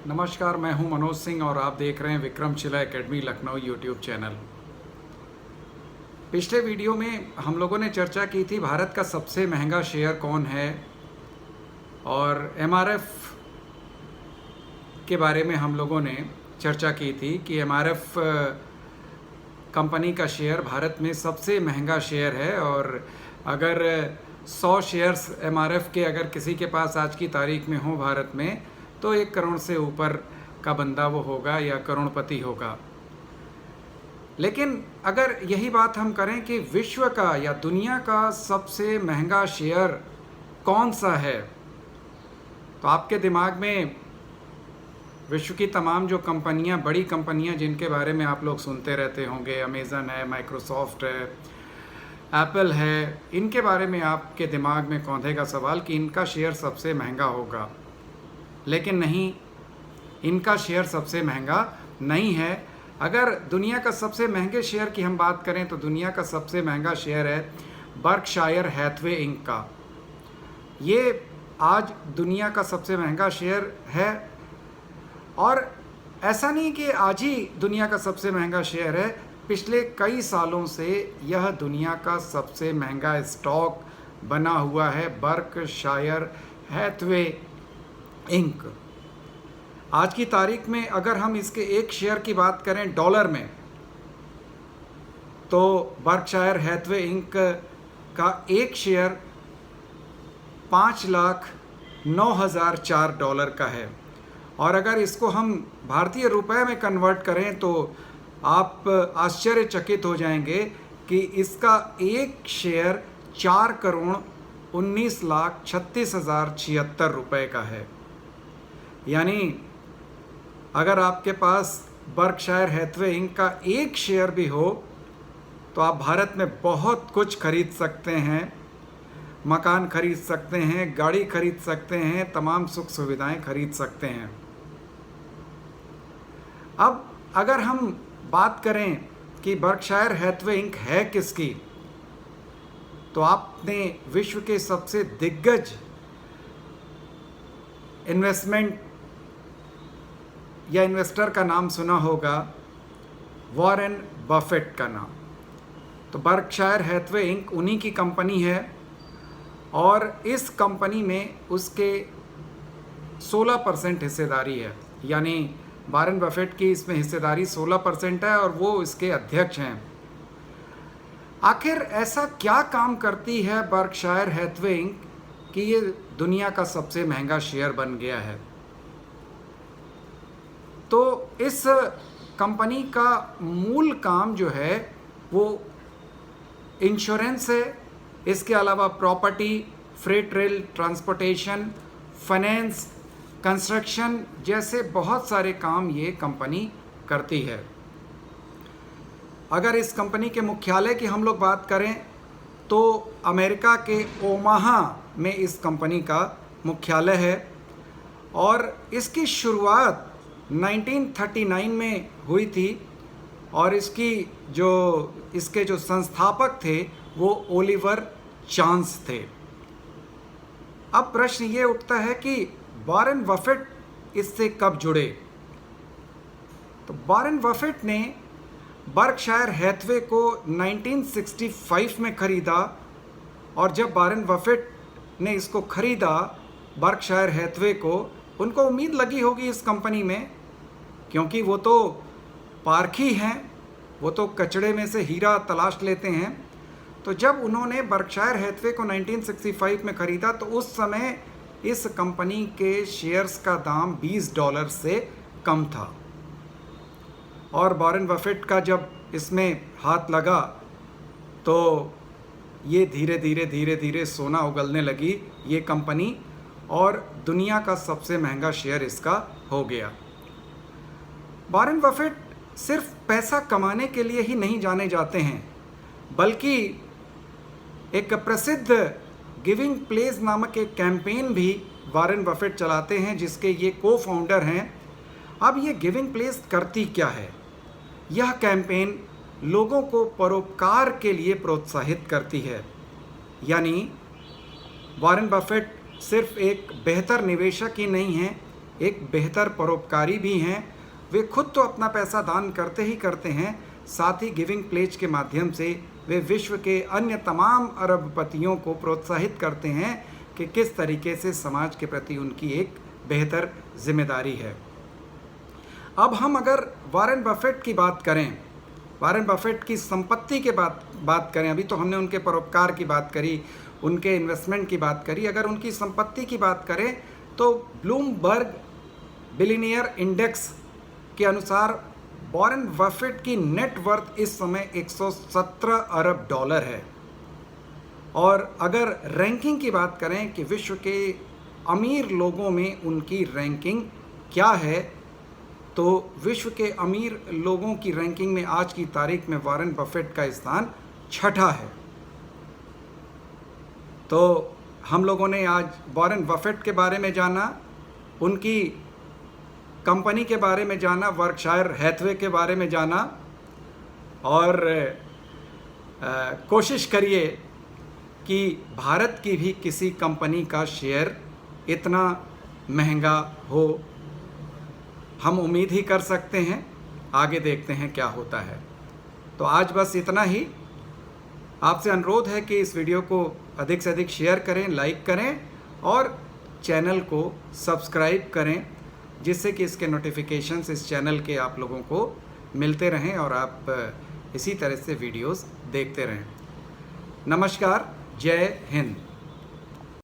नमस्कार, मैं हूं मनोज सिंह और आप देख रहे हैं Vikramshila academy Lucknow YouTube channel. पिछले वीडियो में हम लोगों ने चर्चा की थी भारत का सबसे महंगा शेयर कौन है और एमआरएफ के बारे में हम लोगों ने चर्चा की थी कि एमआरएफ कंपनी का शेयर भारत में सबसे महंगा शेयर है और अगर 100 शेयर्स एमआरएफ के अगर किसी के पास आज की तारीख में हो भारत में तो 1 करोड़ से ऊपर का बंदा वो होगा या करोड़पति होगा। लेकिन अगर यही बात हम करें कि विश्व का या दुनिया का सबसे महंगा शेयर कौन सा है, तो आपके दिमाग में विश्व की तमाम जो कंपनियां, बड़ी कंपनियां जिनके बारे में आप लोग सुनते रहते होंगे, अमेज़न है, माइक्रोसॉफ्ट है, एप्पल है, इनके बारे में आपके दिमाग में कौंधेगा सवाल कि इनका शेयर सबसे महंगा होगा। लेकिन नहीं, इनका शेयर सबसे महंगा नहीं है। अगर दुनिया का सबसे महंगे शेयर की हम बात करें तो दुनिया का सबसे महंगा शेयर है बर्कशायर हैथवे इंक का। ये आज दुनिया का सबसे महंगा शेयर है और ऐसा नहीं कि आज ही दुनिया का सबसे महंगा शेयर है, पिछले कई सालों से यह दुनिया का सबसे महंगा स्टॉक बना हुआ है बर्कशायर हैथवे इंक। आज की तारीख में अगर हम इसके एक शेयर की बात करें डॉलर में, तो बर्कशायर हैथवे इंक का एक शेयर $5,09,004 का है और अगर इसको हम भारतीय रुपए में कन्वर्ट करें तो आप आश्चर्यचकित हो जाएंगे कि इसका एक शेयर 4,19,36,076 रुपए का है। यानी अगर आपके पास बर्कशायर हैथवे इंक का एक शेयर भी हो तो आप भारत में बहुत कुछ खरीद सकते हैं, मकान खरीद सकते हैं, गाड़ी खरीद सकते हैं, तमाम सुख सुविधाएं खरीद सकते हैं। अब अगर हम बात करें कि बर्कशायर हैथवे इंक है किसकी, तो आपने विश्व के सबसे दिग्गज इन्वेस्टमेंट या इन्वेस्टर का नाम सुना होगा, वॉरेन बफेट का नाम। तो बर्कशायर हैथवे इंक उन्हीं की कंपनी है और इस कंपनी में उसके 16% हिस्सेदारी है। यानी वॉरेन बफेट की इसमें हिस्सेदारी 16% है और वो इसके अध्यक्ष हैं। आखिर ऐसा क्या काम करती है बर्कशायर हैथवे इंक कि ये दुनिया का सबसे महंगा शेयर बन गया है? तो इस कंपनी का मूल काम जो है वो इंश्योरेंस है, इसके अलावा property, freight rail transportation, finance, construction जैसे बहुत सारे काम ये कंपनी करती है। अगर इस कंपनी के मुख्यालय की हम लोग बात करें तो अमेरिका के ओमाहा में इस कंपनी का मुख्यालय है और इसकी शुरुआत 1939 में हुई थी और इसके जो संस्थापक थे वो ओलिवर चांस थे। अब प्रश्न ये उठता है कि वॉरेन बफेट इससे कब जुड़े? तो वॉरेन बफेट ने बर्कशायर हैथवे को 1965 में खरीदा और जब वॉरेन बफेट ने इसको खरीदा बर्कशायर हैथवे को, उनको उम्मीद लगी होगी इस कंपनी में, क्योंकि वो तो पारखी हैं, वो तो कचड़े में से हीरा तलाश लेते हैं। तो जब उन्होंने बर्कशायर हैथवे को 1965 में ख़रीदा तो उस समय इस कंपनी के शेयर्स का दाम $20 से कम था और वॉरेन बफेट का जब इसमें हाथ लगा तो ये धीरे धीरे सोना उगलने लगी ये कंपनी और दुनिया का सबसे महंगा शेयर इसका हो गया। वॉरेन बफेट सिर्फ पैसा कमाने के लिए ही नहीं जाने जाते हैं, बल्कि एक प्रसिद्ध गिविंग प्लेस नामक एक कैंपेन भी वॉरेन बफेट चलाते हैं जिसके ये को फाउंडर हैं। अब ये गिविंग प्लेस करती क्या है? यह कैंपेन लोगों को परोपकार के लिए प्रोत्साहित करती है। यानी वॉरेन बफेट सिर्फ एक बेहतर निवेशक ही नहीं हैं, एक बेहतर परोपकारी भी हैं। वे खुद तो अपना पैसा दान करते ही करते हैं, साथ ही गिविंग प्लेज के माध्यम से वे विश्व के अन्य तमाम अरबपतियों को प्रोत्साहित करते हैं कि किस तरीके से समाज के प्रति उनकी एक बेहतर जिम्मेदारी है। अब हम अगर वॉरेन बफेट की बात करें, वॉरेन बफेट की संपत्ति के बात करें, अभी तो हमने उनके परोपकार की बात करी, उनके इन्वेस्टमेंट की बात करी, अगर उनकी संपत्ति की बात करें तो ब्लूमबर्ग बिलियनियर इंडेक्स के अनुसार वॉरेन बफेट की नेट वर्थ इस समय 117 अरब डॉलर है। और अगर रैंकिंग की बात करें कि विश्व के अमीर लोगों में उनकी रैंकिंग क्या है, तो विश्व के अमीर लोगों की रैंकिंग में आज की तारीख में वॉरेन बफेट का स्थान 6ठा है। तो हम लोगों ने आज वॉरेन बफेट के बारे में जाना, उनकी कंपनी के बारे में जाना, बर्कशायर हैथवे के बारे में जाना, और कोशिश करिए कि भारत की भी किसी कंपनी का शेयर इतना महंगा हो। हम उम्मीद ही कर सकते हैं, आगे देखते हैं क्या होता है। तो आज बस इतना ही। आपसे अनुरोध है कि इस वीडियो को अधिक से अधिक शेयर करें, लाइक करें और चैनल को सब्सक्राइब करें, जिससे कि इसके नोटिफिकेशंस इस चैनल के आप लोगों को मिलते रहें और आप इसी तरह से वीडियोस देखते रहें। नमस्कार, जय हिंद।